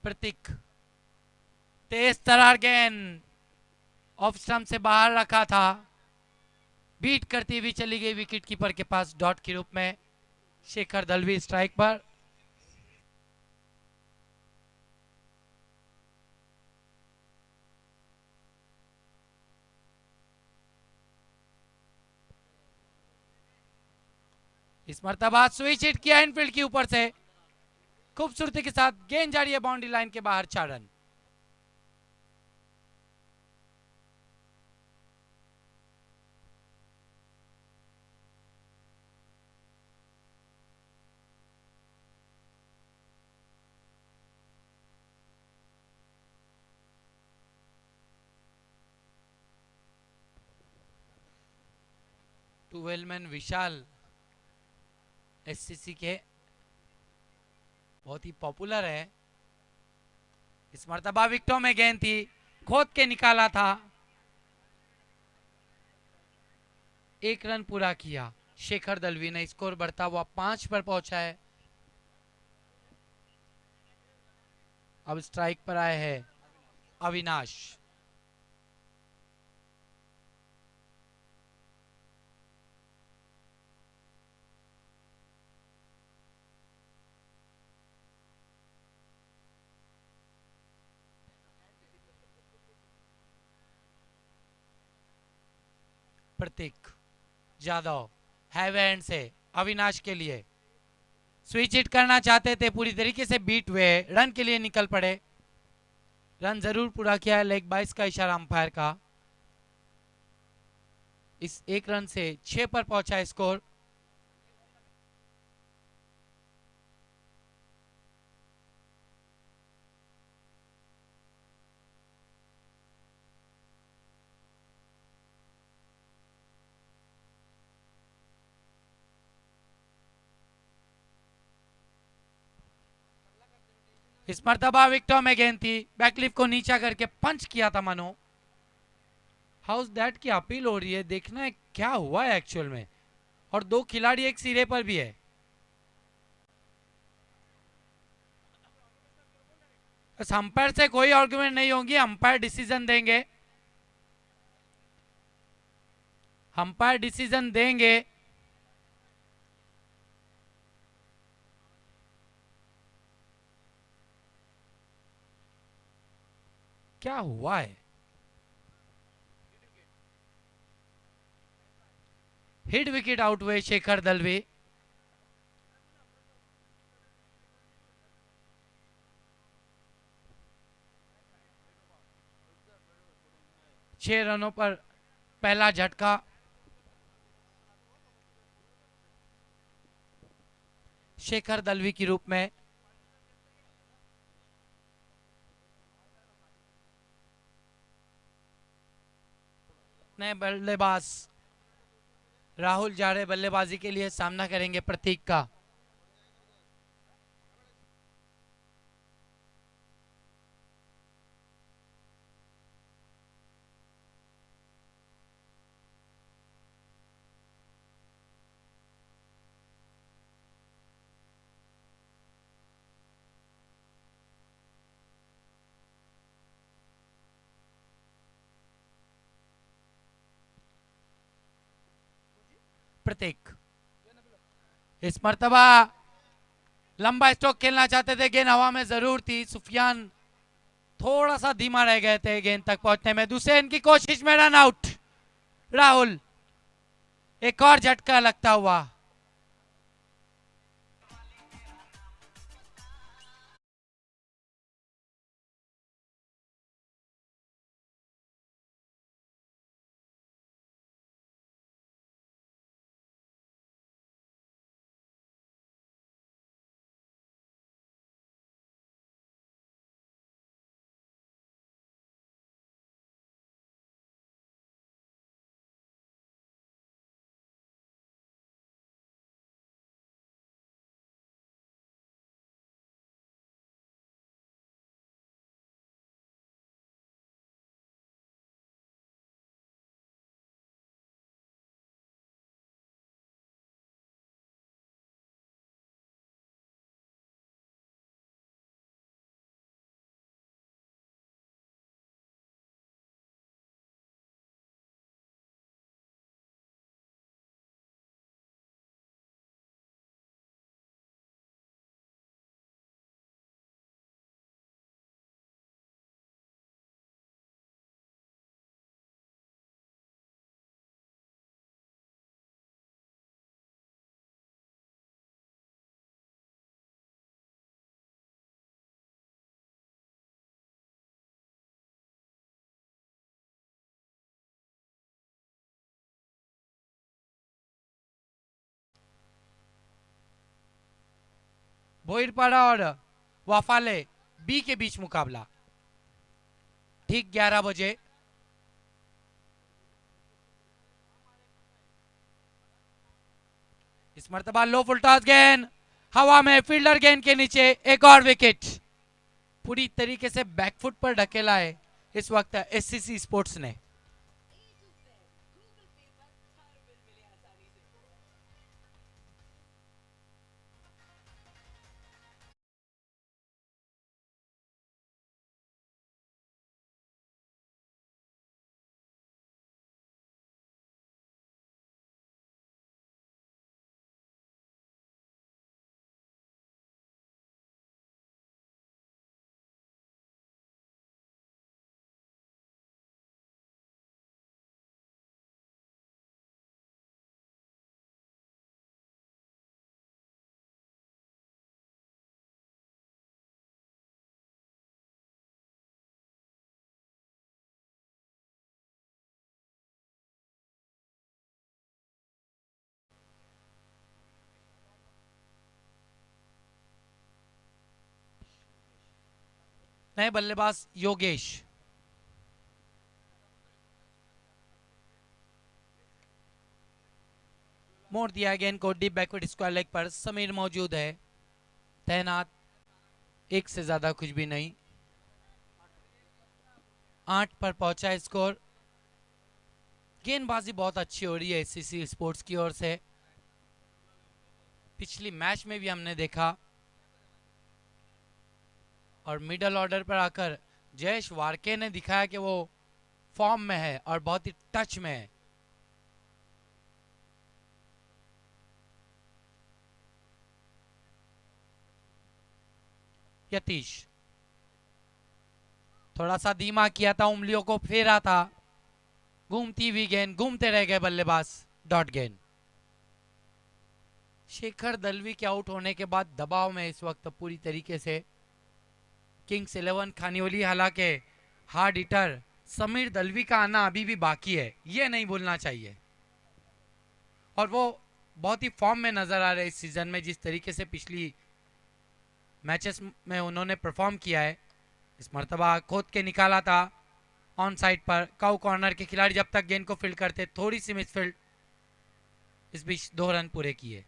प्रतीक तेज तरार गेंद off stump से बाहर रखा था, बीट करती हुई चली गई विकेट कीपर के पास डॉट के रूप में। शेखर दलवी स्ट्राइक पर। इस मर्तबा स्विच हिट किया इनफील्ड के ऊपर से, खूबसूरती के साथ गेंद जा रही है बाउंड्री लाइन के बाहर, 4 रन। ट्वेल्व मैन विशाल एससीसी के बहुत ही पॉपुलर है। इस मर्तबा विकेटों में गेंद थी, खोद के निकाला था, 1 रन पूरा किया। शेखर दलवी ने स्कोर बढ़ता हुआ 5 पर पहुंचा है। अब स्ट्राइक पर आए हैं अविनाश। प्रतीक जादव हैव हैंड से अविनाश के लिए स्विच हिट करना चाहते थे, पूरी तरीके से बीट हुए, रन के लिए निकल पड़े। रन जरूर पूरा किया है, लेग बाइस का इशारा अंपायर का। इस 1 रन से 6 पर पहुंचा है स्कोर। इस मर्तबा विकेटों में गेंद थी, बैकलिफ को नीचा करके पंच किया था मनो। हाउस दैट की अपील हो रही है, देखना है क्या हुआ है एक्चुअल में। और 2 खिलाड़ी एक सिरे पर भी है। अंपायर से कोई आर्गुमेंट नहीं होगी, अंपायर डिसीजन देंगे। अंपायर डिसीजन देंगे। क्या हुआ है? हिट विकेट आउट हुए शेखर दलवी। छह रनों पर पहला झटका। शेखर दलवी के रूप में। नए बल्लेबाज राहुल जा रहे बल्लेबाजी के लिए, सामना करेंगे प्रतीक का। प्रतीक इस मर्तबा लंबा स्ट्रोक खेलना चाहते थे, गेंद हवा में जरूर थी। सुफियान थोड़ा सा धीमा रह गए थे गेंद तक पहुंचने में। दूसरे इनकी कोशिश में रन आउट। राहुल एक और झटका लगता हुआ। बोईरपाड़ा और वाफाले बी के बीच मुकाबला ठीक 11 बजे। इस मर्तबा लो फुल टॉस गेंद हवा में, फील्डर गेंद के नीचे, एक और विकेट। पूरी तरीके से बैकफुट पर ढकेला है इस वक्त एससीसी स्पोर्ट्स ने। नए बल्लेबाज योगेश। मोड़ दिया गेंद को डीप बैकवर्ड स्क्वायर लेग पर। समीर मौजूद है तैनात, एक से ज्यादा कुछ भी नहीं। 8 पर पहुंचा स्कोर। गेंदबाजी बहुत अच्छी हो रही है एससीसी स्पोर्ट्स की ओर से। पिछली मैच में भी हमने देखा, और मिडल ऑर्डर पर आकर जयेश वारके ने दिखाया कि वो फॉर्म में है और बहुत ही टच में है। यतीश थोड़ा सा धीमा किया था, उंगलियों को फेरा था। घूमती हुई गेंद, घूमते रह गए बल्लेबाज, डॉट गेंद। शेखर दलवी के आउट होने के बाद दबाव में इस वक्त पूरी तरीके से किंग्स 11 खानियोली। हालांकि हार्ड हिटर समीर दलवी का आना अभी भी बाकी है, ये नहीं भूलना चाहिए। और वो बहुत ही फॉर्म में नजर आ रहे इस सीजन में, जिस तरीके से पिछली मैचेस में उन्होंने परफॉर्म किया है। इस मर्तबा खोद के निकाला था ऑन साइड पर। काउ कॉर्नर के खिलाड़ी जब तक गेंद को फील्ड करते, थोड़ी सी मिसफील्ड, इस बीच 2 रन पूरे किए।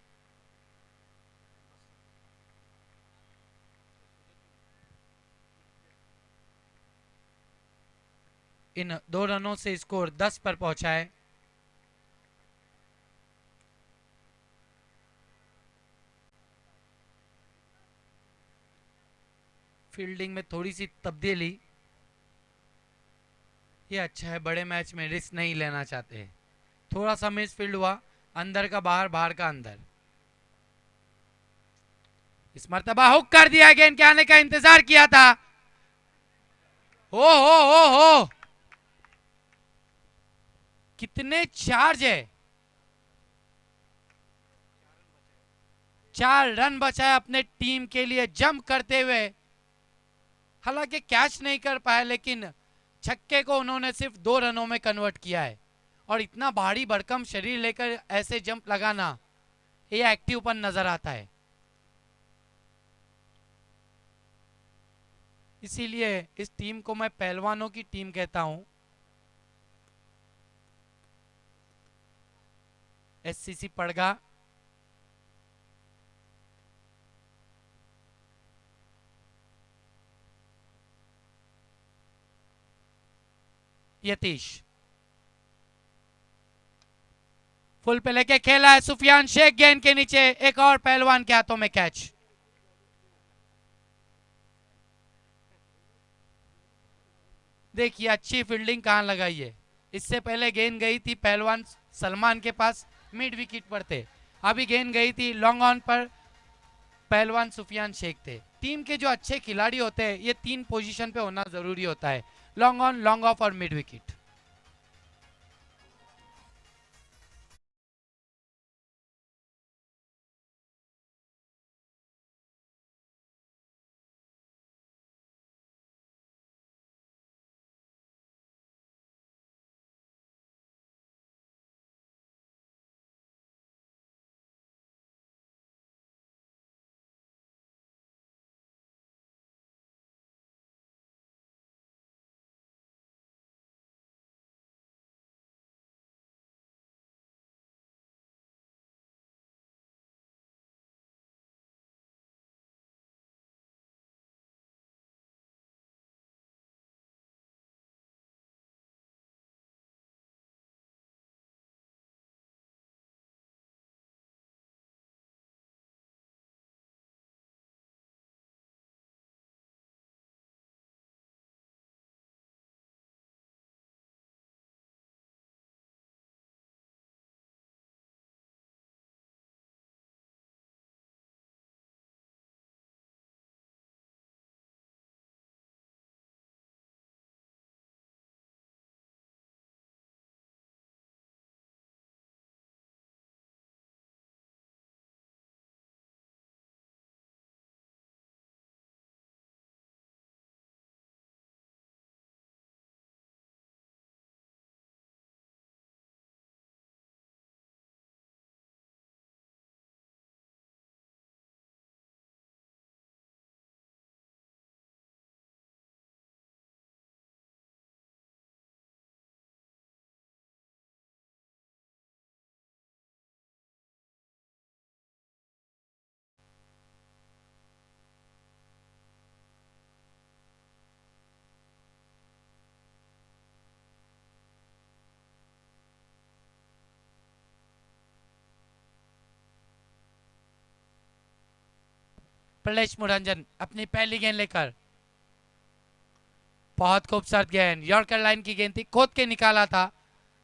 इन 2 रनों से स्कोर 10 पर पहुंचा है। फील्डिंग में थोड़ी सी तब्दीली, ये अच्छा है। बड़े मैच में रिस्क नहीं लेना चाहते। थोड़ा सा मिसफील्ड हुआ, अंदर का बाहर, बाहर का अंदर। इस मर्तबा हुक कर दिया, गेंद के आने का इंतजार किया था। हो कितने चार्ज है। 4 रन बचाए अपने टीम के लिए जंप करते हुए। हालांकि कैच नहीं कर पाए, लेकिन छक्के को उन्होंने सिर्फ 2 रनों में कन्वर्ट किया है। और इतना भारी भरकम शरीर लेकर ऐसे जंप लगाना, ये एक्टिवपन नजर आता है। इसीलिए इस टीम को मैं पहलवानों की टीम कहता हूं। एससीसी पड़गा। यतीश फुल पे लेके खेला है सुफियान शेख, गेंद के नीचे, एक और पहलवान के हाथों में कैच। देखिए अच्छी फील्डिंग कहां लगाई है। इससे पहले गेंद गई थी पहलवान सलमान के पास, मिड विकेट पर थे। अभी गेंद गई थी लॉन्ग ऑन पर, पहलवान सुफियान शेख थे। टीम के जो अच्छे खिलाड़ी होते हैं, ये 3 पोजीशन पे होना जरूरी होता है, लॉन्ग ऑन, लॉन्ग ऑफ और मिड विकेट। प्रलेश मुरंजन अपनी पहली गेंद लेकर, बहुत खूबसूरत गेंद, यॉर्कर लाइन की गेंद थी, खोद के निकाला था,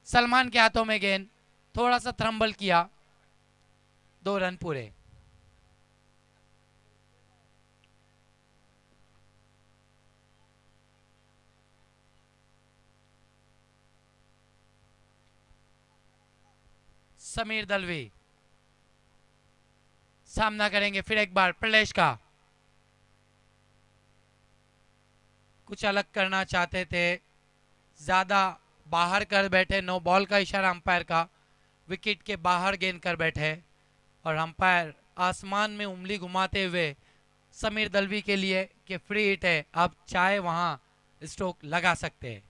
सलमान के हाथों में गेंद, थोड़ा सा थ्रम्बल किया, 2 रन पूरे। समीर दलवी सामना करेंगे फिर एक बार प्रलेश का, कुछ अलग करना चाहते थे, ज्यादा बाहर कर बैठे, नो बॉल का इशारा अंपायर का, विकेट के बाहर गेंद कर बैठे और अंपायर आसमान में उंगली घुमाते हुए समीर दलवी के लिए कि फ्री हिट है, आप चाहे वहां स्ट्रोक लगा सकते हैं।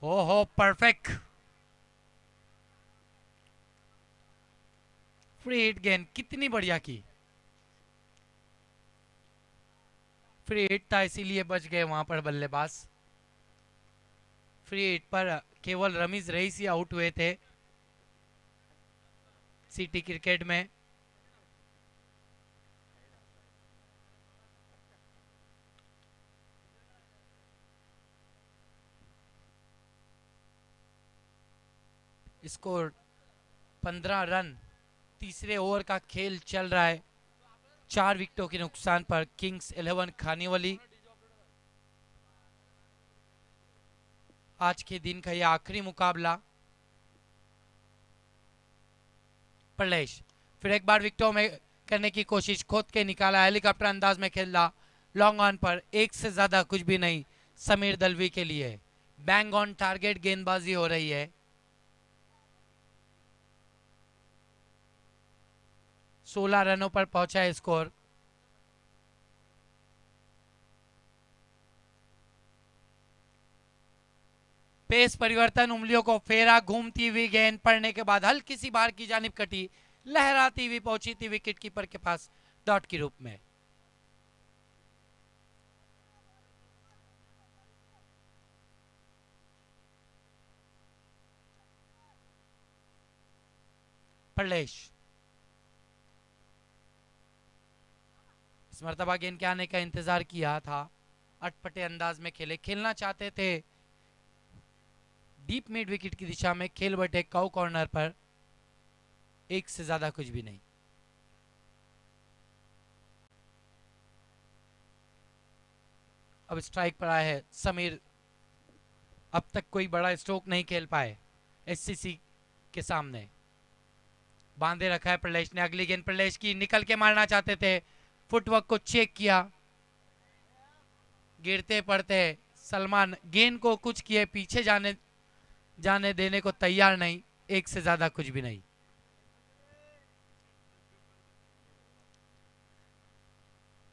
ओहो परफेक्ट, फ्री हिट गेंद कितनी बढ़िया की, फ्री हिट था इसीलिए बच गए वहां पर बल्लेबाज। फ्री हिट पर केवल रमीज रईसी आउट हुए थे सिटी क्रिकेट में। स्कोर 15 रन, तीसरे ओवर का खेल चल रहा है, 4 विकेटों के नुकसान पर किंग्स 11 खानीवाली आज के दिन का यह आखिरी मुकाबला। प्रलेश फिर एक बार विकेटों में करने की कोशिश, खोद के निकाला, हेलीकॉप्टर अंदाज में खेला, लॉन्ग ऑन पर, एक से ज्यादा कुछ भी नहीं समीर दलवी के लिए, बैंग ऑन टारगेट गेंदबाजी हो रही है। 16 रनों पर पहुंचा है स्कोर। पेस परिवर्तन, उंगलियों को फेरा, घूमती हुई गेंद पड़ने के बाद हल्की सी बाहर की जानिब कटी, लहराती हुई पहुंची थी विकेट कीपर के पास डॉट के रूप में। प्रलेश इस मर्तबा गेंद के आने का इंतजार किया था, अटपटे अंदाज में खेले, खेलना चाहते थे डीप मिड विकेट की दिशा में, खेल बैठे काउ कॉर्नर पर, एक से ज्यादा कुछ भी नहीं। अब स्ट्राइक पर आया है समीर, अब तक कोई बड़ा स्ट्रोक नहीं खेल पाए एससीसी के सामने, बांधे रखा है प्रलेश ने। अगली गेंद प्रलेश की, निकल के मारना चाहते थे, फुटवर्क को चेक किया, गिरते पड़ते सलमान गेंद को कुछ किए, पीछे जाने देने को तैयार नहीं, एक से ज्यादा कुछ भी नहीं।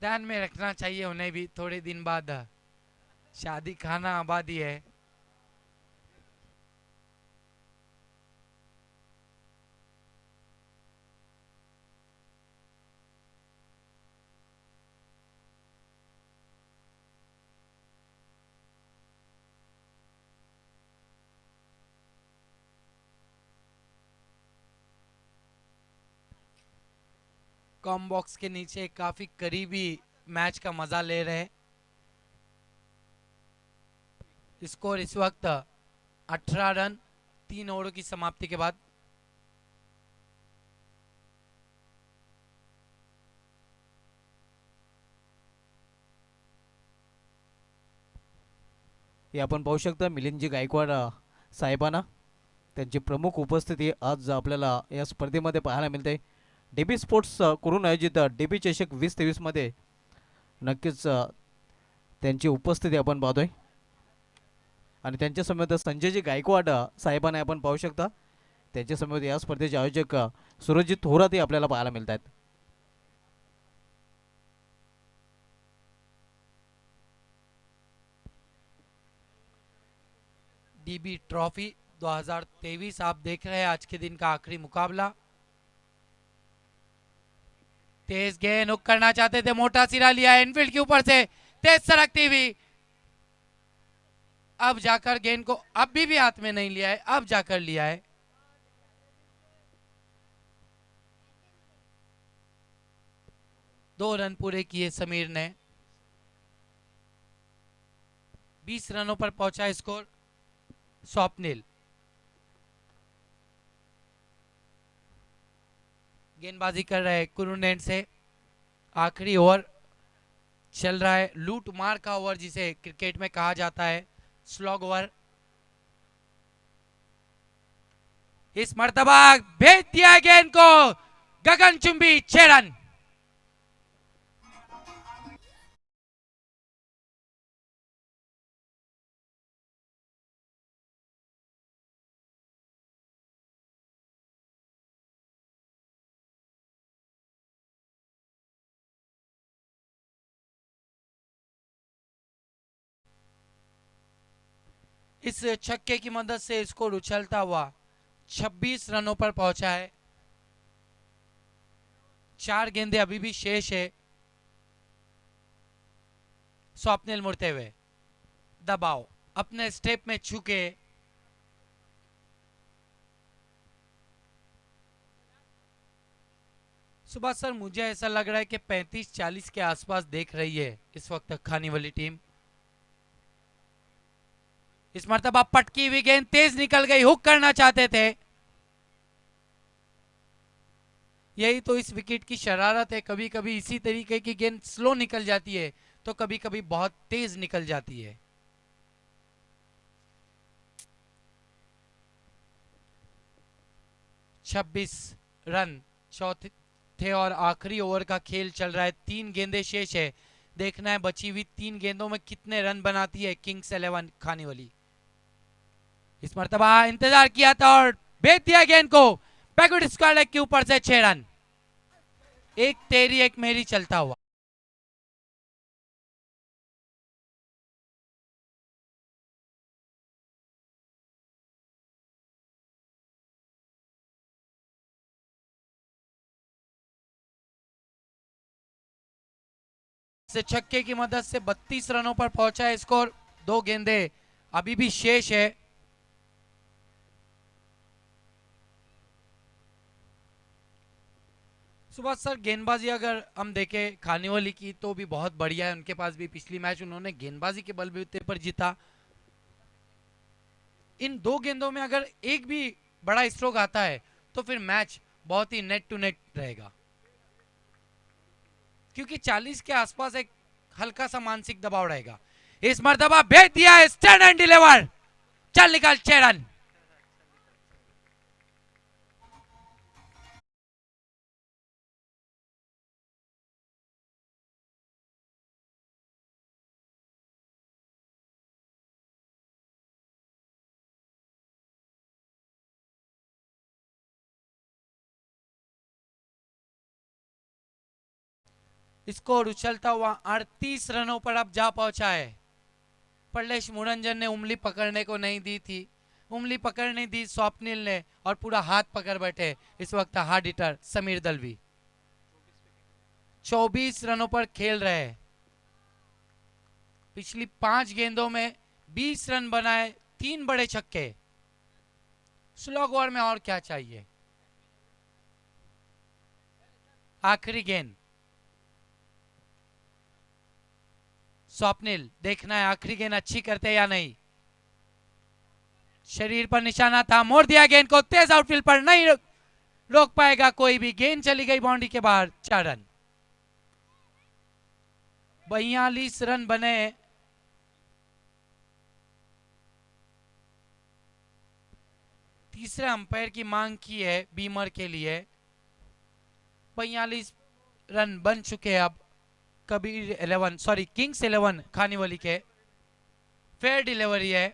ध्यान में रखना चाहिए उन्हें भी, थोड़े दिन बाद शादी खाना आबादी है। कॉम बॉक्स के नीचे काफी करीबी मैच का मजा ले रहे हैं। स्कोर इस वक्त 18 रन 3 ओवरों की समाप्ति के बाद। हे आपण पाहू शकता मिलिंदजी गायकवाड साहेबांना, त्यांची प्रमुख उपस्थिती आज आपल्याला या स्पर्धेमध्ये पाहायला मिळते। डीबी स्पोर्ट्स करून आयोजित डीबी चषक 2023 मध्ये नक्कीच त्यांची उपस्थिती आपण पाहतोय आणि त्यांच्या समवेत संजयजी गायकवाड साहेबांना आपण पाहू शकता, त्यांच्या समवेत या स्पर्धेचे आयोजक सुरजित थोरात आपल्याला पाहायला मिळतात। डीबी ट्रॉफी 2023 आप देख रहे हैं, आज के दिन का आखिरी मुकाबला। तेज गेंद हुक करना चाहते थे, मोटा सिरा लिया है इनफील्ड के ऊपर से, तेज सरकती हुई, अब जाकर गेंद को अभी भी हाथ में नहीं लिया है, अब जाकर लिया है। 2 रन पूरे किए समीर ने। 20 रनों पर पहुंचा स्कोर। स्वप्निल गेंदबाजी कर रहे कुरुनेन से। आखिरी ओवर चल रहा है, लूट मार का ओवर जिसे क्रिकेट में कहा जाता है, स्लॉग ओवर। इस मर्तबा भेज दिया गेंद को, गगनचुंबी 6 रन। इस छक्के की मदद से स्कोर उछलता हुआ 26 रनों पर पहुंचा है। 4 गेंदें अभी भी शेष है। स्वप्निल मुड़ते हुए, दबाव अपने स्टेप में छूके। सुभाष सर, मुझे ऐसा लग रहा है कि 35-40 के आसपास देख रही है इस वक्त खाने वाली टीम। इस मर्तबा पटकी हुई गेंद तेज निकल गई, हुक करना चाहते थे। यही तो इस विकेट की शरारत है, कभी कभी इसी तरीके की गेंद स्लो निकल जाती है तो कभी कभी बहुत तेज निकल जाती है। छब्बीस रन चौथे और आखिरी ओवर का खेल चल रहा है। 3 गेंदें शेष है, देखना है बची हुई 3 गेंदों में कितने रन बनाती है किंग्स 11 खाने वाली। इस मर्तबा इंतजार किया था और भेज दिया गेंद को बैकवर्ड स्क्वायर लेग के ऊपर से 6 रन। एक तेरी एक मेरी चलता हुआ। से छक्के की मदद से 32 रनों पर पहुंचा है स्कोर। 2 गेंदें अभी भी शेष है। सुभाष सर, गेंदबाजी अगर हम देखें खाने वाली की तो भी बहुत बढ़िया है। उनके पास भी पिछली मैच उन्होंने गेंदबाजी के बलबूते पर जीता। इन 2 गेंदों में अगर एक भी बड़ा स्ट्रोक आता है तो फिर मैच बहुत ही नेट टू नेट रहेगा, क्योंकि 40 के आसपास एक हल्का सा मानसिक दबाव रहेगा। इस मर्तबा भेज दिया है स्टैंड एंड डिलीवर, चल निकल 6 रन। स्कोर उछलता हुआ 38 रनों पर अब जा पहुंचा है। परलेश मुरंजन ने उंगली पकड़ने को नहीं दी थी, उंगली पकड़ने दी स्वप्निल ने और पूरा हाथ पकड़ बैठे इस वक्त हार्ड हिटर समीर दलवी। 24 रनों पर खेल रहे। पिछली 5 गेंदों में 20 रन बनाए, 3 बड़े छक्के। स्लॉग ओवर में और क्या चाहिए। आखिरी गेंद स्वप्निल, देखना है आखिरी गेंद अच्छी करते या नहीं। शरीर पर निशाना था, मोड़ दिया गेंद को, तेज आउटफील्ड पर नहीं रोक पाएगा कोई भी। गेंद चली गई बाउंड्री के बाहर। 4 रन। 42 रन बने। तीसरे अंपायर की मांग की है बीमर के लिए। 42 रन बन चुके अब कबीर 11 सॉरी किंग्स 11 खाने वाली के। फेयर डिलीवरी है।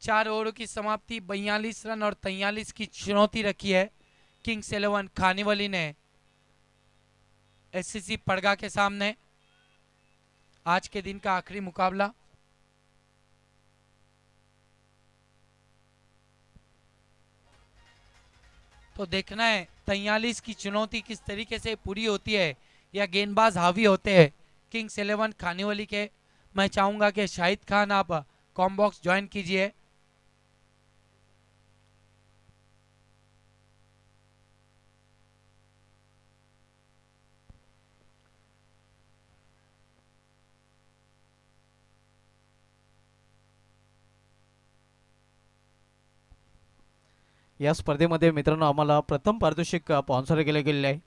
4 ओवरों की समाप्ति, 42 रन और 43 की चुनौती रखी है किंग्स 11 खाने वाली ने एससीसी पड़गा के सामने। आज के दिन का आखिरी मुकाबला। तो देखना है 43 की चुनौती किस तरीके से पूरी होती है या गेंदबाज हावी होते हैं किंग्स 11 खाने वाली के। मैं चाहूंगा कि शाहिद खान आप कॉम बॉक्स ज्वाइन कीजिए। या स्पर्धेमध्ये मित्रांनो आम्हाला प्रथम पारितोषिक स्पॉन्सर केले गेलेले आहे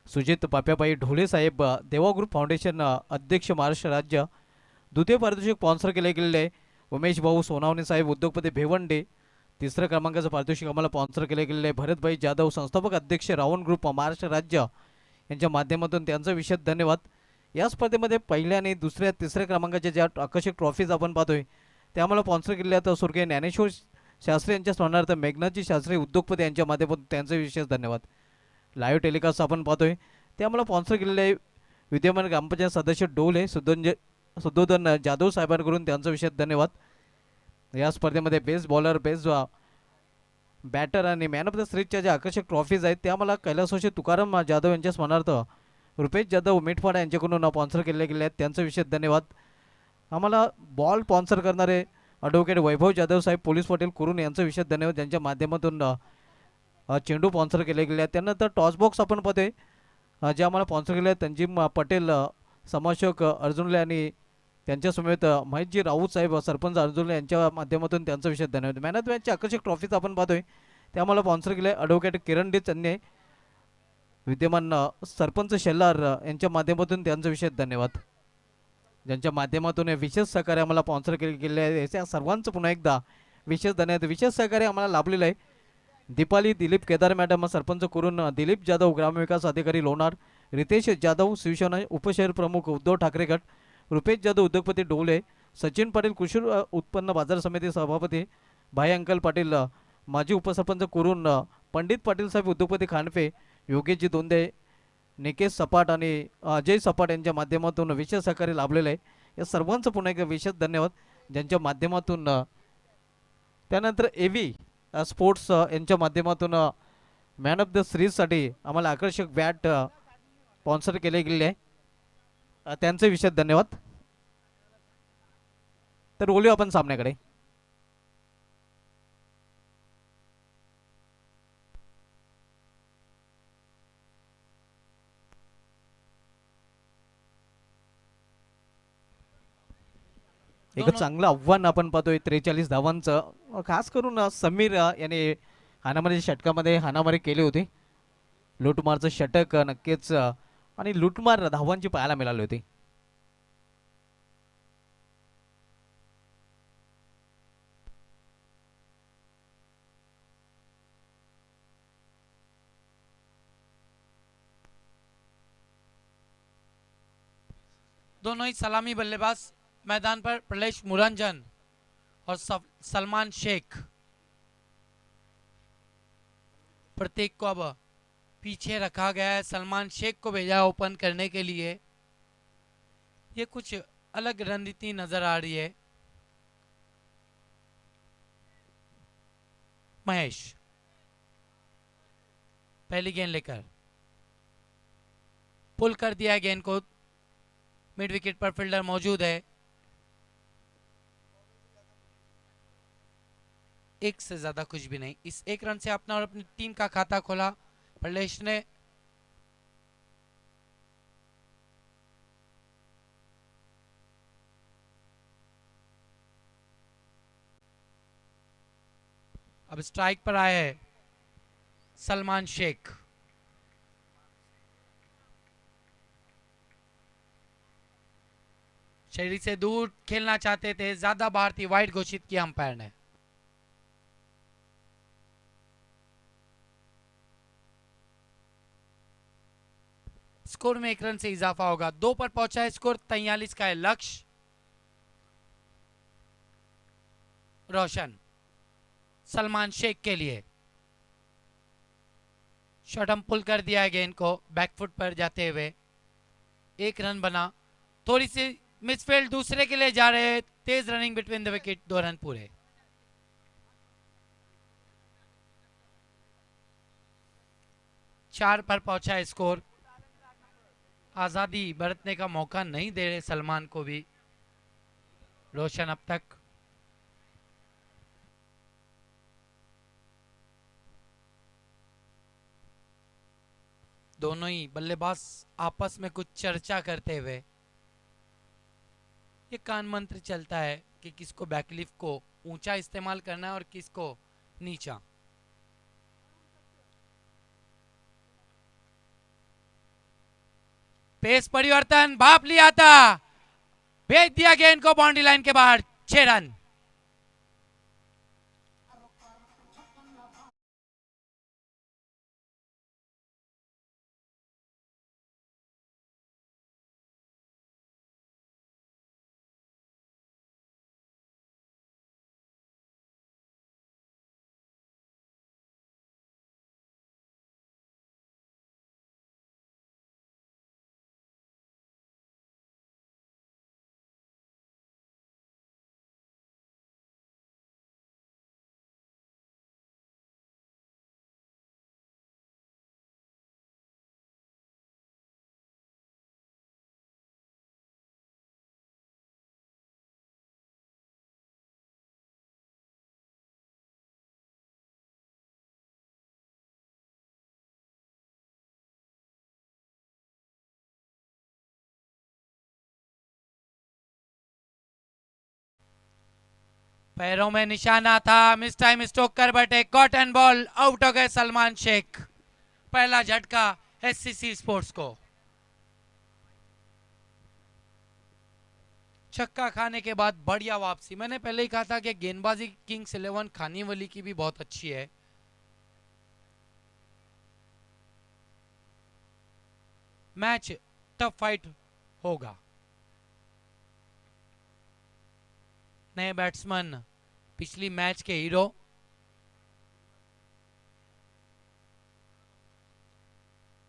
सुजित पाप्याबाई ढोले साहेब देवा ग्रुप फाउंडेशन अध्यक्ष महाराष्ट्र राज्य. द्वितीय पारितोषिक स्पॉन्सर केले गेलेले आहे उमेश भाऊ सोनावणे साहेब उद्योगपती भिवंडी. तिसऱ्या क्रमांकाचं पारितोषिक आम्हाला स्पॉन्सर केले गेलेले आहे भरतभाई जाधव संस्थापक अध्यक्ष रावण ग्रुप महाराष्ट्र राज्य यांच्या माध्यमातून त्यांचा विशेष धन्यवाद. या स्पर्धेमध्ये पहिल्या आणि दुसऱ्या तिसऱ्या क्रमांकाच्या ज्या आकर्षक ट्रॉफीज आपण पाहतोय त्या आम्हाला स्पॉन्सर केलेल्या आहेत स्वर्गीय ज्ञानेश्वर शास्त्री यांच्या स्मरणार्थ मेघनाथजी शास्त्री उद्योगपती यांच्या माध्यमातून त्यांचे विशेष धन्यवाद. लाईव्ह टेलिकास्ट आपण पाहतोय ते आम्हाला स्पॉन्सर केलेले आहे विद्यमान ग्रामपंचायत सदस्य डोले सुद्धोधन जाधव साहेबांकडून त्यांचा विशेष धन्यवाद. या स्पर्धेमध्ये बेस्ट बॉलर बेस्ट बॅटर आणि मॅन ऑफ द सिरीजच्या ज्या आकर्षक ट्रॉफीज आहेत त्या मला कैलासवासी तुकाराम जाधव यांच्या स्मरणार्थ रुपेश जाधव मिठपाडा यांच्याकडून स्पॉन्सर केले गेले आहेत त्यांचा विशेष धन्यवाद. आम्हाला बॉल स्पॉन्सर करणारे ॲडव्होकेट वैभव जाधव साहेब पोलीस पाटील कुरून यांचा विशेष धन्यवाद ज्यांच्या माध्यमातून चेंडू स्पॉन्सर केले गेले आहेत. त्यानंतर टॉस बॉक्स आपण पाहतोय जे आम्हाला स्पॉन्सर केले आहेत तंजीम पटेल समाजसेवक अर्जुनले आणि त्यांच्यासमवेत महेशजी राऊत साहेब सरपंच अर्जुनले यांच्या माध्यमातून त्यांचा विशेष धन्यवाद. मॅन ऑफ द मॅचची आकर्षक ट्रॉफीज आपण पाहतोय ते आम्हाला स्पॉन्सर केले आहे ॲडव्होकेट किरण डी चन्ने विद्यमान सरपंच शेल्लार यांच्या माध्यमातून त्यांचा विशेष धन्यवाद. ज्यांच्या माध्यमातून विशेष सहकार्य आम्हाला स्पॉन्सर केले गेले आहे या सर्वांचं पुन्हा एकदा विशेष धन्यवाद. विशेष सहकार्य आम्हाला लाभलेलं आहे दीपाली दिलीप केदार मॅडम सरपंच करून दिलीप जाधव ग्रामविकास अधिकारी लोणार रितेश जाधव शिवसेना उपशहर प्रमुख उद्धव ठाकरे गट रुपेश जाधव उद्योगपती डोले सचिन पाटील कृषी उत्पन्न बाजार समिती सभापती भाई अंकल पाटील माजी उपसरपंच करून पंडित पाटील साहेब उद्योगपती खांडपे योगेशजी दोंदे निकेश सपाट आणि अजय सपाट यांच्या माध्यमातून विशेष सहकार्य लाभलेलं आहे या सर्वांचं पुन्हा एकदा विशेष धन्यवाद ज्यांच्या माध्यमातून. त्यानंतर एव्ही स्पोर्ट्स यांच्या माध्यमातून मॅन ऑफ द सिरीजसाठी आम्हाला आकर्षक बॅट स्पॉन्सर केले गेले आहे त्यांचे विशेष धन्यवाद. तर बोलूया आपण सामन्याकडे. एक चांगलं आव्हान आपण पाहतोय 43 धावांचं खास करून समीर याने हाणामारीच्या षटकामध्ये हाणामारी केली होती. लुटमारचं षटक नक्कीच आणि लुटमार धावांची पाहायला मिळाली होती. दोनों ही सलामी बल्लेबाज मैदान पर प्रलेश मुरंजन और सलमान शेख. प्रत्येक को अब पीछे रखा गया है. सलमान शेख को भेजा ओपन करने के लिए. ये कुछ अलग रणनीति नजर आ रही है. महेश पहली गेंद लेकर पुल कर दिया है गेंद को. मिड विकेट पर फील्डर मौजूद है. एक से ज्यादा कुछ भी नहीं. इस एक रन से अपना और अपनी टीम का खाता खोला प्रलेश ने. अब स्ट्राइक पर आए हैं सलमान शेख. शरीर से दूर खेलना चाहते थे, ज्यादा बाहर थी, वाइड घोषित किया अंपायर ने. स्कोर में एक रन से इजाफा होगा. 2 पर पहुंचा है स्कोर. 43 का है लक्ष्य. रोशन सलमान शेख के लिए शॉट हम पुल कर दिया है गेंद को बैकफुट पर जाते हुए. 1 रन बना. थोड़ी सी मिसफील्ड दूसरे के लिए जा रहे हैं. तेज running between the wicket. 2 run पूरे. चार पर पहुंचा है स्कोर. आजादी बरतने का मौका नहीं दे रहे सलमान को भी रोशन अब तक. दोनों ही बल्लेबाज आपस में कुछ चर्चा करते हुए. ये कान मंत्र चलता है कि किसको बैकलिफ्ट को ऊंचा इस्तेमाल करना है और किसको नीचा. पेस परिवर्तन, भाप लिया था, भेज दिया गेंद को बाउंड्री लाइन के बाहर, 6 रन। पैरों में निशाना था, मिस टाइम स्टोकर बट एक कॉटन बॉल, आउट हो गए सलमान शेख। पहला झटका एससीसी स्पोर्ट्स को। छक्का खाने के बाद बढ़िया वापसी। मैंने पहले ही कहा था कि गेंदबाजी किंग्स 11 खानीवली की भी बहुत अच्छी है। मैच टफ फाइट होगा। नए बैट्समैन, पिछली मैच के हीरो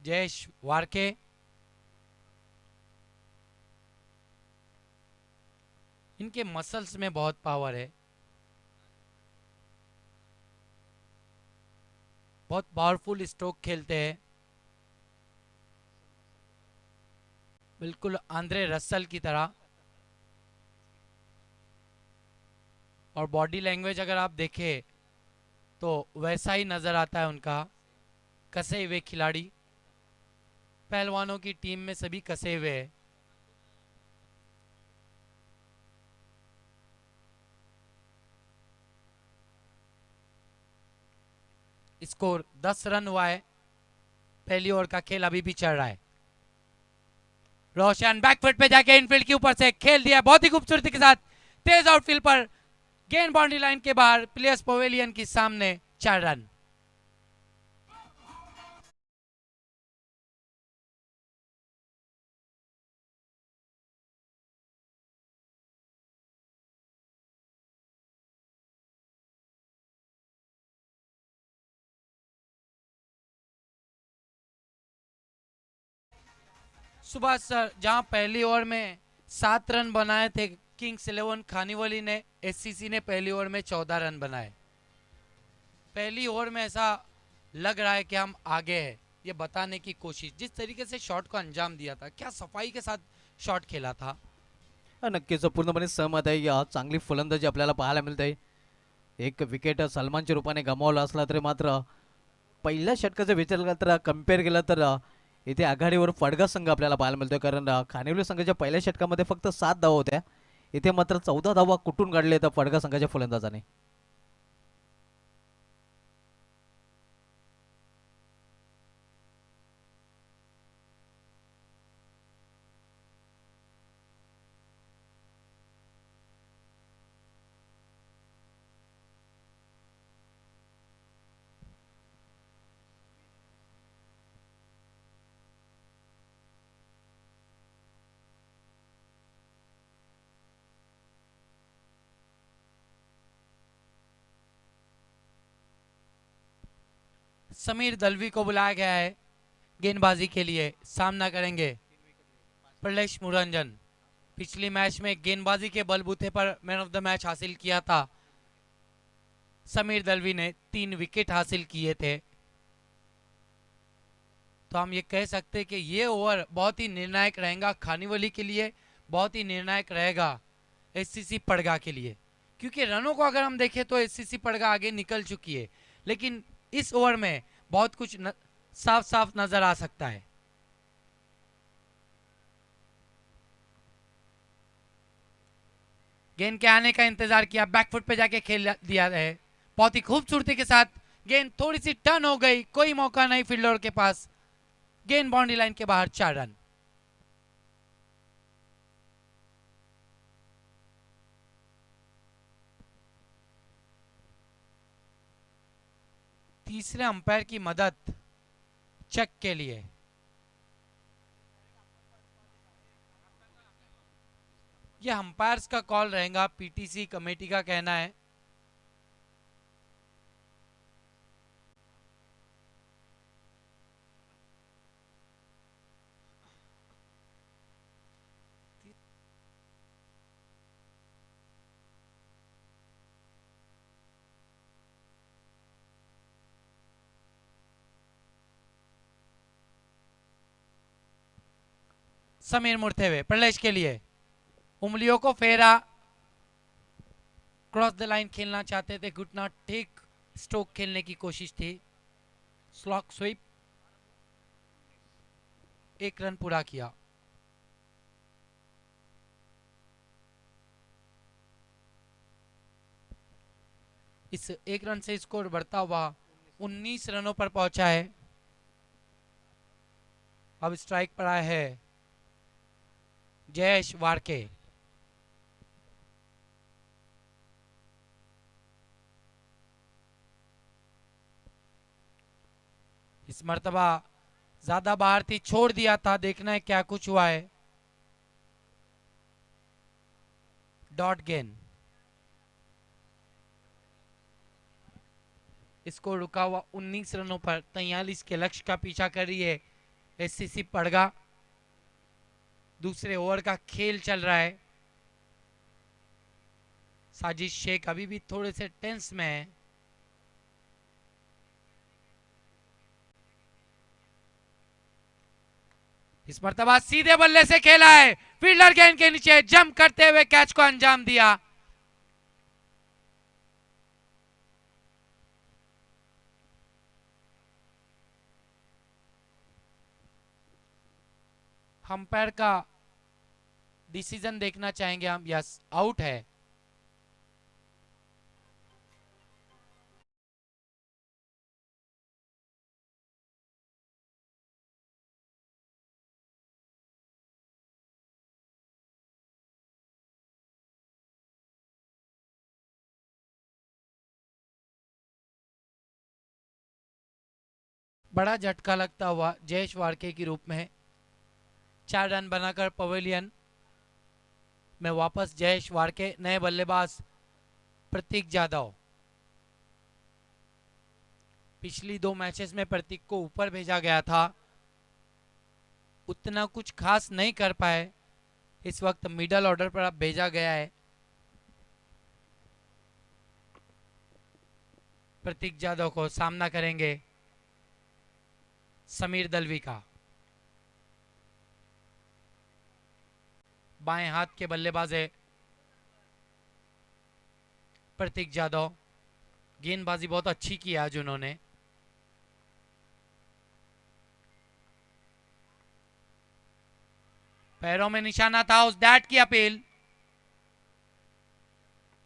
जयेश वारके, इनके मसल्स में बहुत पावर है, बहुत पावरफुल स्ट्रोक खेलते हैं, बिल्कुल आंद्रे रसल की तरह। और बॉडी लैंग्वेज अगर आप देखें तो वैसा ही नजर आता है उनका। कसे हुए खिलाड़ी, पहलवानों की टीम में सभी कसे हुए हैं। स्कोर 10 रन हुआ है। पहली ओवर का खेल अभी भी चल रहा है। रोशन बैकफुट पे जाके इनफील्ड के ऊपर से खेल दिया बहुत ही खूबसूरती के साथ, तेज आउटफील्ड पर, गेंद बाउंड्री लाइन के बाहर, प्लेयर्स पवेलियन के सामने, 4 रन। सुभाष सर, जहां पहली ओवर में 7 रन बनाए थे किंग्स 11 खानीवली ने, एससीसी ने पहली ओवर में 14 रन बनाए। पहली ओवर में ऐसा लग रहा है कि हम आगे हैं, ये बताने की कोशिश। जिस तरीके से शॉट को अंजाम दिया था, क्या सफाई के साथ शॉट खेला था। नक्कीच पूर्णपणे सहमत आहे. या चांगली फलंदाजी आपल्याला पाहायला मिळते. एक विकेट सलमानच्या रूपाने गमावला असला तरी मात्र पहिल्या षटकाचा विचार केला तर कम्पेअर केला तर इथे आघाडीवर फडगा संघ आपल्याला पाहायला मिळतोय. कारण खानिवली संघाच्या पहिल्या षटकामध्ये फक्त 7 धावा होत्या. इथे मात्र 14 धावा कुठून काढले तर फडगा संघाच्या फलंदाजाने. समीर दलवी को बुलाया गया है गेंदबाजी के लिए। सामना करेंगे प्रलेश मुरंजन। पिछली मैच में गेंदबाजी के बलबूते पर मैन ऑफ द मैच हासिल किया था समीर दलवी ने, 3 विकेट हासिल किए थे। तो हम ये कह सकते हैं कि ये ओवर बहुत ही निर्णायक रहेगा खानीवली के लिए, बहुत ही निर्णायक रहेगा एससीसी पड़गा के लिए। क्योंकि रनों को अगर हम देखें तो एससीसी पड़गा आगे निकल चुकी है, लेकिन इस ओवर में बहुत कुछ साफ साफ नजर आ सकता है। गेंद के आने का इंतजार किया, बैकफुट पे जाके खेल दिया है बहुत ही खूबसूरती के साथ। गेंद थोड़ी सी टर्न हो गई, कोई मौका नहीं फील्डर के पास, गेंद बाउंड्री लाइन के बाहर, 4 रन। तीसरे अंपायर की मदद चेक के लिए। यह अंपायर्स का कॉल रहेगा, पीटीसी कमेटी का कहना है। समीर मुड़ते हुए प्रलेश के लिए, उंगलियों को फेरा, क्रॉस द लाइन खेलना चाहते थे, घुटना टेक स्ट्रोक खेलने की कोशिश थी। स्लॉक स्वीप, 1 रन पूरा किया। इस 1 रन से स्कोर बढ़ता हुआ 19 रनों पर पहुंचा है। अब स्ट्राइक पर आया है जयेश वारके। इस मर्तबा ज्यादा बाहर थी, छोड़ दिया था, देखना है क्या कुछ हुआ है। Dot gain. इसको रुका हुआ 19 रनों पर 43 के लक्ष्य का पीछा कर रही है एससीसी पड़गा। दूसरे ओवर का खेल चल रहा है। साजिद शेख अभी भी थोड़े से टेंस में है। इस मर्तबा सीधे बल्ले से खेला है, फील्डर गेंद के नीचे जंप करते हुए कैच को अंजाम दिया। अंपायर का डिसीजन देखना चाहेंगे हम। यस, आउट है। बड़ा झटका लगता हुआ जयेश वारके के रूप में 4 रन बनाकर पवेलियन में वापस जयेश वारके। नए बल्लेबाज प्रतीक जाधव। पिछली 2 मैचेस में प्रतीक को ऊपर भेजा गया था, उतना कुछ खास नहीं कर पाए। इस वक्त मिडल ऑर्डर पर अब भेजा गया है। प्रतीक जाधव को सामना करेंगे समीर दलवी का। बाएं हाथ के बल्लेबाज है प्रतीक जाधव। गेंदबाजी बहुत अच्छी की आज उन्होंने। पैरों में निशाना था, उस डैट की अपील।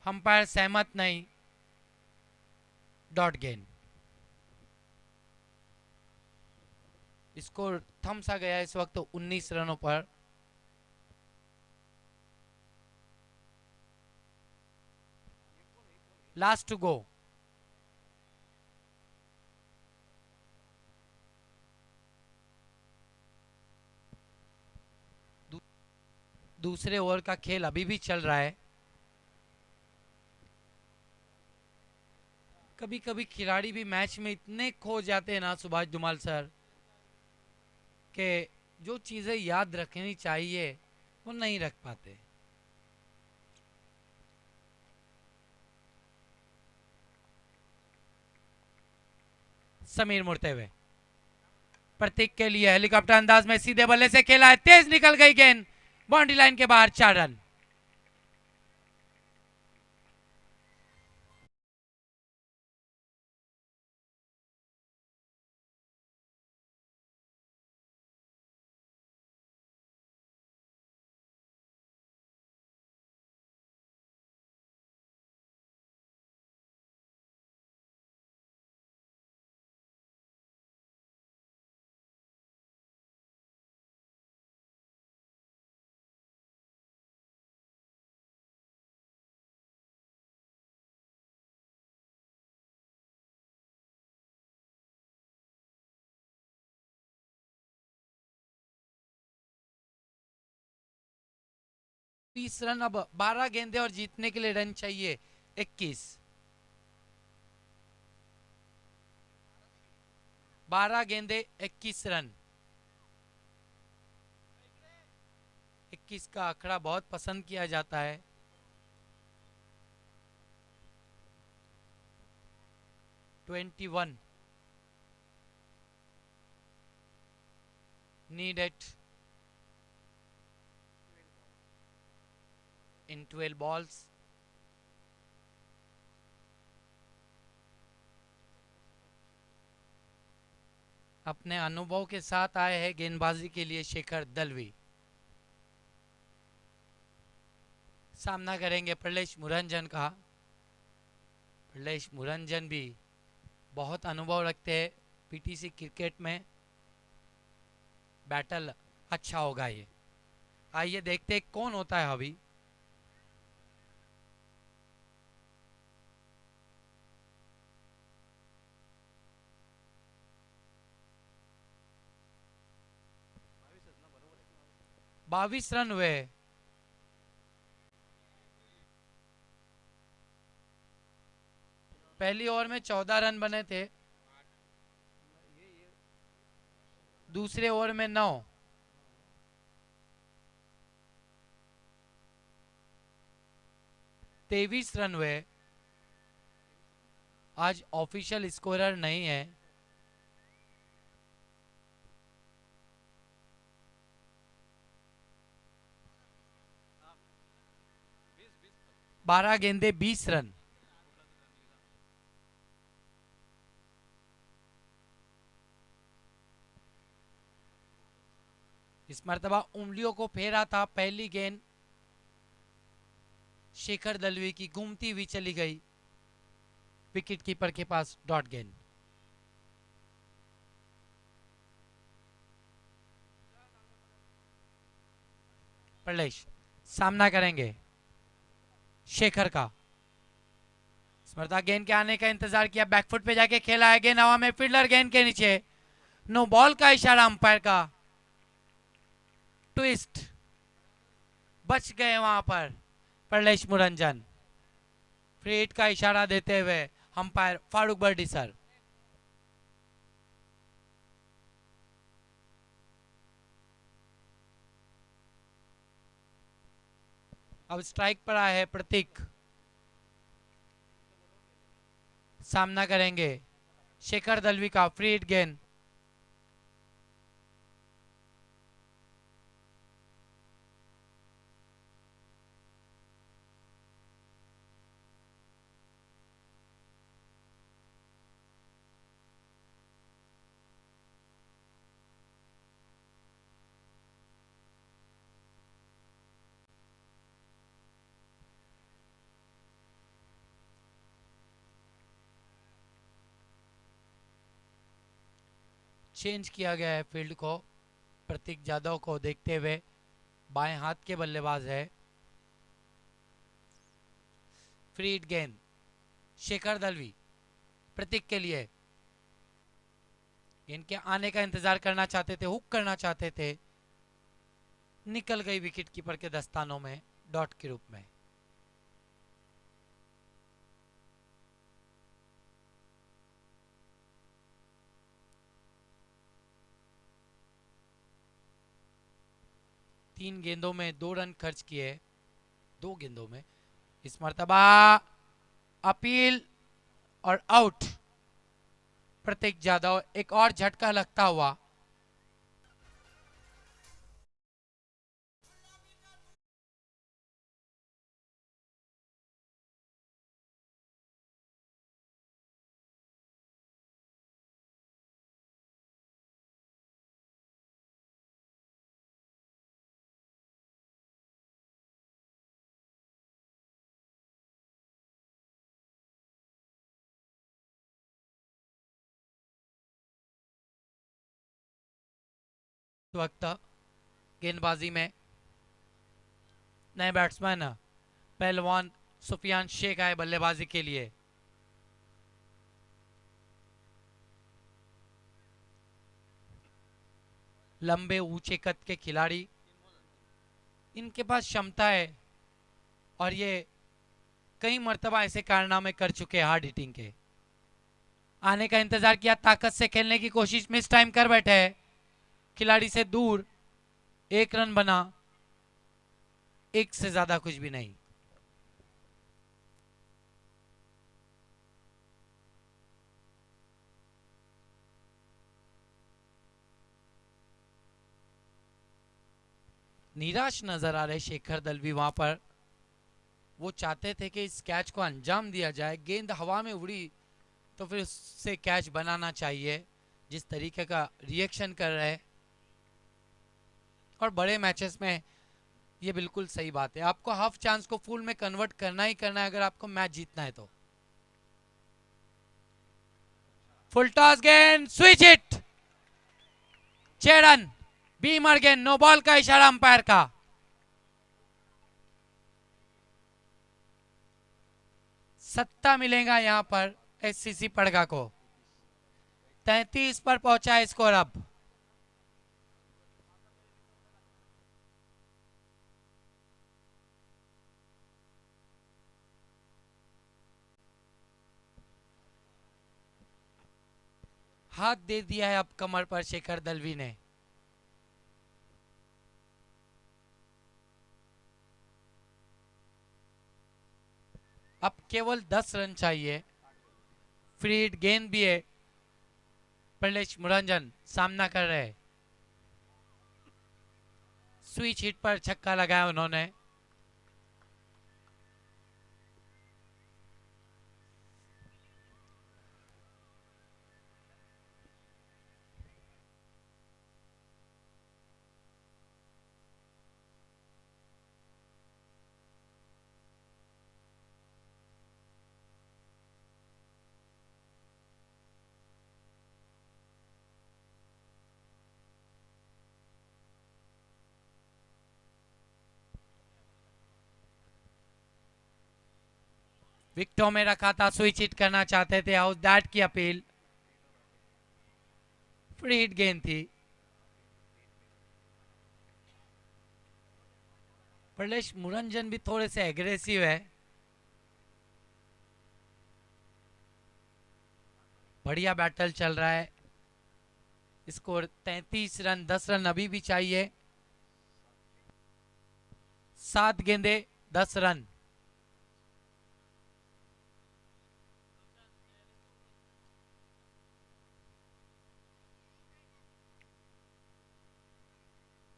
अंपायर सहमत नहीं। डॉट गेंद। स्कोर थम सा गया इस वक्त 19 रनों पर। Last two go. दूसरे ओवर का खेल अभी भी चल रहा है। कभी कभी खिलाड़ी भी मैच में इतने खो जाते हैं ना सुभाष धुमाल सर, कि जो चीजें याद रखनी चाहिए वो नहीं रख पाते। समीर मुड़ते हुए प्रतीक के लिए हेलीकॉप्टर अंदाज में सीधे बल्ले से खेला है, तेज निकल गई गेंद, बाउंड्री लाइन के बाहर। 4 रन। 20 रन, अब 12 गेंदे और जीतने के लिए रन चाहिए 21। 12 गेंदे 21 रन। 21 का आंकड़ा बहुत पसंद किया जाता है। needed in 12 balls. अपने अनुभव के साथ आए हैं गेंदबाजी के लिए शेखर दलवी। सामना करेंगे प्रलेश मुरंजन का। प्रलेश मुरंजन भी बहुत अनुभव रखते हैं पीटीसी क्रिकेट में। बैटल अच्छा होगा ये। आइए देखते हैं कौन होता है अभी। बाईस रन हुए। पहली ओवर में 14 रन बने थे, दूसरे ओवर में 9। तेईस रन हुए। आज ऑफिशियल स्कोरर नहीं है। बारह गेंदे 20 रन। इस मर्तबा उंगलियों को फेरा था। पहली गेंद शेखर दलवी की घूमती हुई चली गई विकेट कीपर के पास। डॉट गेंद। प्रलेश सामना करेंगे शेखर का। स्मृता गेंद के आने का इंतजार किया, बैकफुट पे जाके खेला है, गेंद हवा में, फील्डर गेंद के नीचे। नो बॉल का इशारा अंपायर का। ट्विस्ट, बच गए वहां पर प्रलेश मुरंजन। फ्री हिट का इशारा देते हुए अंपायर फारूक बर्डी सर। अब स्ट्राइक पर आए हैं प्रतीक। सामना करेंगे शेखर दलवी का। फ्री हिट गेंद। चेंज किया गया है फील्ड को प्रतीक यादव को देखते हुए। बाएं हाथ के बल्लेबाज है। फ्री हिट गेंद शेखर दलवी प्रतीक के लिए। इनके आने का इंतजार करना चाहते थे, हुक करना चाहते थे, निकल गई विकेट कीपर के दस्तानों में डॉट के रूप में। तीन गेंदों में 2 रन खर्च किए। 2 गेंदों में। इस मर्तबा अपील और आउट। प्रतीक यादव एक और झटका लगता हुआ। वक्त गेंदबाजी में नए बैट्समैन पहलवान सुफियान शेख आए बल्लेबाजी के लिए। लंबे ऊंचे कद के खिलाड़ी, इनके पास क्षमता है और ये कई मर्तबा ऐसे कारनामे कर चुके हैं हार्ड हिटिंग के। आने का इंतजार किया, ताकत से खेलने की कोशिश, मिस टाइम कर बैठे हैं, खिलाड़ी से दूर। 1 रन बना, एक से ज्यादा कुछ भी नहीं। निराश नजर आ रहे शेखर दलवी वहां पर। वो चाहते थे कि इस कैच को अंजाम दिया जाए। गेंद हवा में उड़ी तो फिर उससे कैच बनाना चाहिए। जिस तरीके का रिएक्शन कर रहे हैं, और बड़े मैचेस में ये बिल्कुल सही बात है। आपको हाफ चांस को फुल में कन्वर्ट करना ही करना है अगर आपको मैच जीतना है तो। फुल टॉस गेंद, स्विच इट, 6 रन। बीमर गेंद, नो बॉल का इशारा अंपायर का। सत्ता मिलेगा यहां पर एससीसी पड़गा को। 33 पर पहुंचा है स्कोर अब। हाथ दे दिया है अब कमर पर शेखर दलवी ने। अब केवल 10 रन चाहिए। फ्री हिट गेंद भी है। प्रलेश मुरंजन सामना कर रहे हैं। स्विच हिट पर छक्का लगाया उन्होंने। विकेटों में रखा था, स्विच हिट करना चाहते थे, हाउस दैट की अपील। फ्री हिट गेंद थी। प्रलेश मुरंजन भी थोड़े से एग्रेसिव है। बढ़िया बैटल चल रहा है। स्कोर 33 रन, 10 रन अभी भी चाहिए। 7 गेंदे, 10 रन।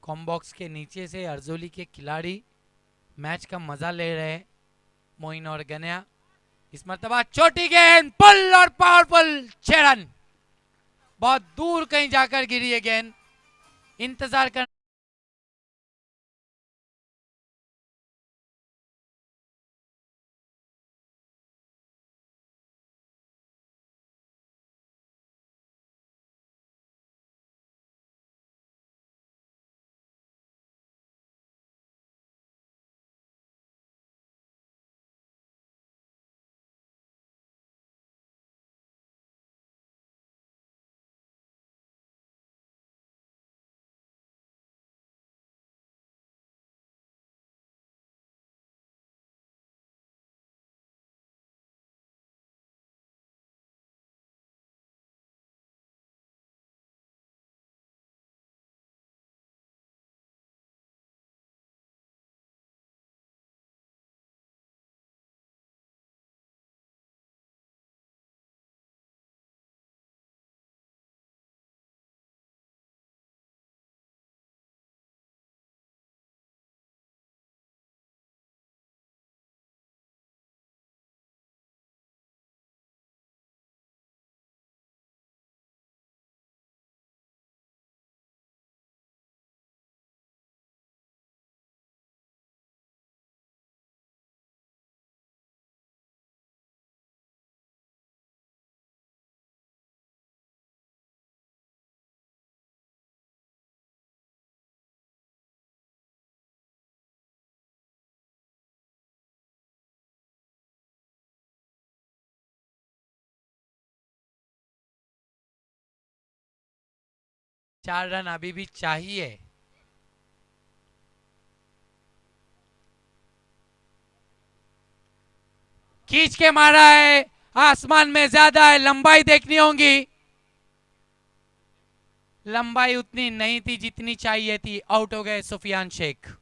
कॉम्बॉक्स के नीचे से अर्जोली के खिलाड़ी मैच का मजा ले रहे हैं। मोइन और गन्या। इस मरतबा छोटी गेंद, पुल और पावरफुल, 6 रन। बहुत दूर कहीं जाकर गिरी है गेंद। इंतजार कर। चार रन अभी भी चाहिए। खींच के मारा है, आसमान में ज्यादा है, लंबाई देखनी होगी। लंबाई उतनी नहीं थी जितनी चाहिए थी, आउट हो गए सुफियान शेख।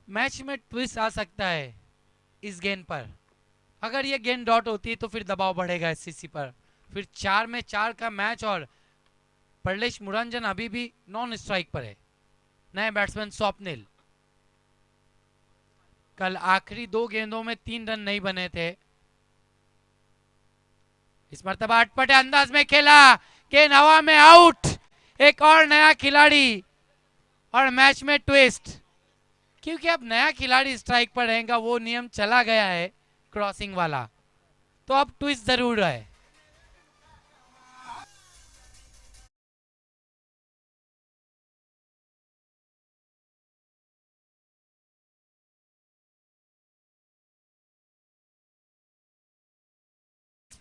मैच में ट्विस्ट आ सकता है इस गेंद पर। अगर ये गेंद डॉट होती है तो फिर दबाव बढ़ेगा एससीसी पर। फिर 4 में 4 का मैच और परलेश मुरंजन अभी भी नॉन स्ट्राइक पर है। नए बैट्समैन स्वप्निल। कल आखिरी 2 गेंदों में 3 रन नहीं बने थे। इस मर्तबा अटपटे अंदाज में खेला, गेंद हवा में आउट। एक और नया खिलाड़ी और मैच में ट्विस्ट, क्योंकि अब नया खिलाड़ी स्ट्राइक पर रहेगा, वो नियम चला गया है क्रॉसिंग वाला, तो अब ट्विस्ट जरूर है।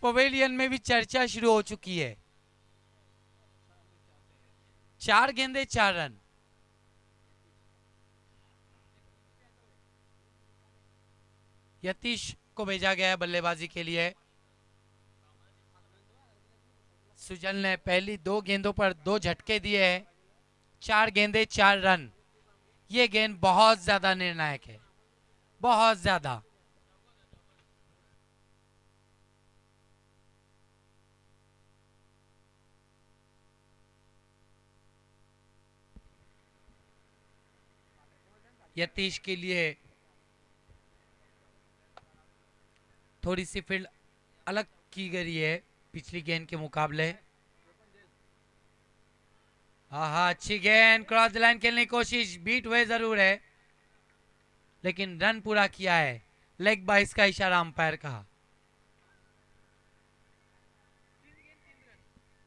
पवेलियन में भी चर्चा शुरू हो चुकी है। 4 गेंदे 4 रन। यतीश को भेजा गया है बल्लेबाजी के लिए। सुजल ने पहली 2 गेंदों पर 2 झटके दिए हैं। 4 गेंदे 4 रन। ये गेंद बहुत ज्यादा निर्णायक है, बहुत ज्यादा। यतीश के लिए थोड़ी सी फील्ड अलग की गई है पिछली गेंद के मुकाबले। हाँ, अच्छी गेंद, क्रॉस द लाइन खेलने की कोशिश, बीट हुए जरूर है, लेकिन रन पूरा किया है। लेग बाइस का इशारा अंपायर का।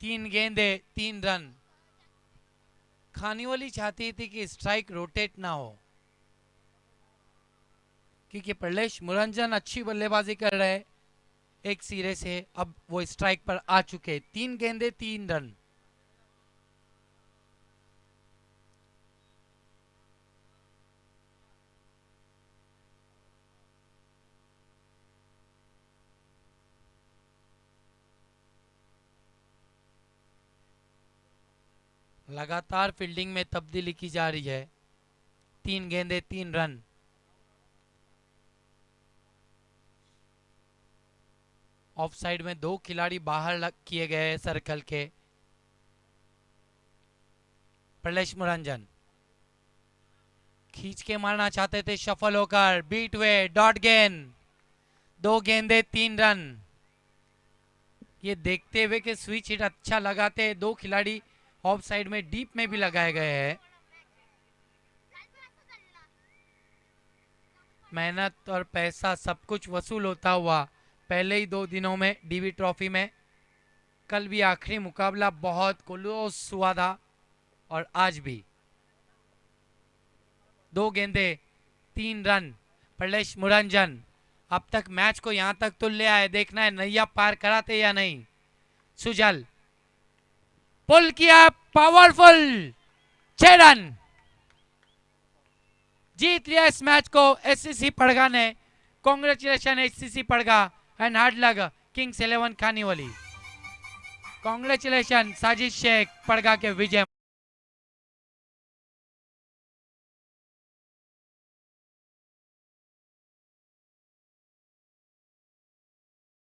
3 गेंदे 3 रन। खानीवाली चाहती थी कि स्ट्राइक रोटेट ना हो, क्योंकि प्रलेश मुरंजन अच्छी बल्लेबाजी कर रहे हैं एक सिरे से। अब वो स्ट्राइक पर आ चुके। 3 गेंदे 3 रन। लगातार फील्डिंग में तब्दीली की जा रही है। 3 गेंदे 3 रन। ऑफ साइड में 2 खिलाड़ी बाहर किए गए सर्कल के। प्रलेश मुरंजन खींच के मारना चाहते थे, शफल होकर बीट हुए, डॉट गेंद। 2 गेंदे 3 रन। ये देखते हुए कि स्विच हिट अच्छा लगाते, 2 खिलाड़ी ऑफ साइड में डीप में भी लगाए गए हैं। मेहनत और पैसा सब कुछ वसूल होता हुआ पहले ही 2 दिनों में डीवी ट्रॉफी में। कल भी आखिरी मुकाबला बहुत क्लोज हुआ था और आज भी। 2 गेंदे 3 रन। प्रलेश मुरंजन अब तक मैच को यहां तक तो ले आए, देखना है नैया पार कराते या नहीं। सुजल पुल किया, पावरफुल 6 रन। जीत लिया इस मैच को एससीसी पड़गा ने। Congratulation SCC Padga and hard luck kings 11 Khaniwali. Congratulation Sajid Shaikh Padga के विजय।